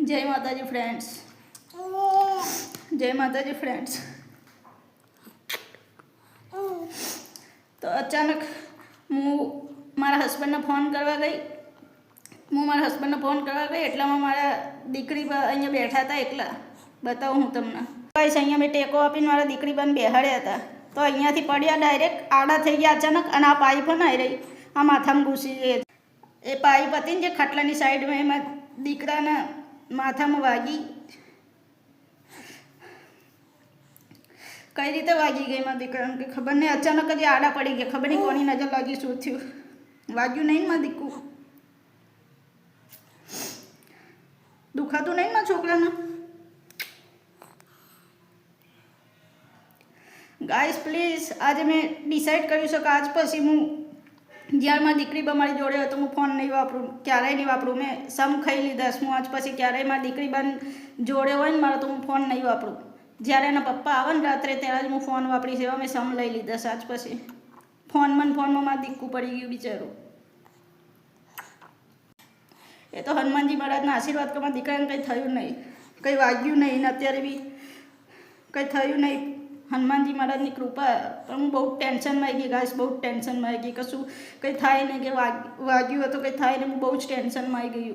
જય માતાજી ફ્રેન્ડ્સ, જય માતાજી ફ્રેન્ડ્સ। તો અચાનક હું મારા હસબન્ડને ફોન કરવા ગઈ એટલામાં મારા દીકરી અહીંયા બેઠા હતા એકલા। બતાવું હું તમને ગાઈસ, અહીંયા મેં ટેકો આપીને મારા દીકરી બંધ બેહાડ્યા હતા તો અહીંયાથી પડ્યા, ડાયરેક્ટ આડા થઈ ગયા અચાનક। અને આ પાઇપ ના રહી, આ માથામાં ઘૂસી ગઈ। એ પાઇપ હતી ને જે ખાટલાની સાઈડમાં, એમાં દીકરાના માથામાં વાગી। કઈ રીતે વાગી ગઈ મારા દીકરાને કે ખબર નહીં, અચાનક જ આડા પડી ગયા। ખબર નહીં કોની નજર લાગી, શું થયું, વાગ્યું નહીં મારા દીકુ, દુખાતું નહીં મારા છોકરાને। ગાઈસ પ્લીઝ, આજે મેં ડિસાઈડ કર્યું છે કે આજ પછી હું જ્યારે મારી દીકરી મારી જોડે હોય તો હું ફોન નહીં વાપરું, ક્યારેય નહીં વાપરું। મેં સમ ખાઈ લીધા, હું આજ પછી ક્યારેય મારી દીકરી જોડે હોય ને મારે તો હું ફોન નહીં વાપરું। જ્યારે એના પપ્પા આવે ને રાત્રે ત્યારે જ હું ફોન વાપરીશ, એવા મેં સમ લઈ લીધા છે આજ પછી। ફોનમાં મારું દીકું પડી ગયું બિચારું। એ તો હનુમાનજી મહારાજના આશીર્વાદ કે મારા દીકરાને કંઈ થયું નહીં, કંઈ વાગ્યું નહીં, ને અત્યારે બી કંઈ થયું નહીં, હનુમાનજી મહારાજની કૃપા। પણ હું બહુ ટેન્શનમાં આવી ગઈ ગાઈસ, બહુ ટેન્શનમાં આવી ગઈ। કશું કંઈ થાય નહીં, કે વાગ્યું હોય તો કંઈ થાય નહીં, હું બહુ જ ટેન્શનમાં આવી ગયું।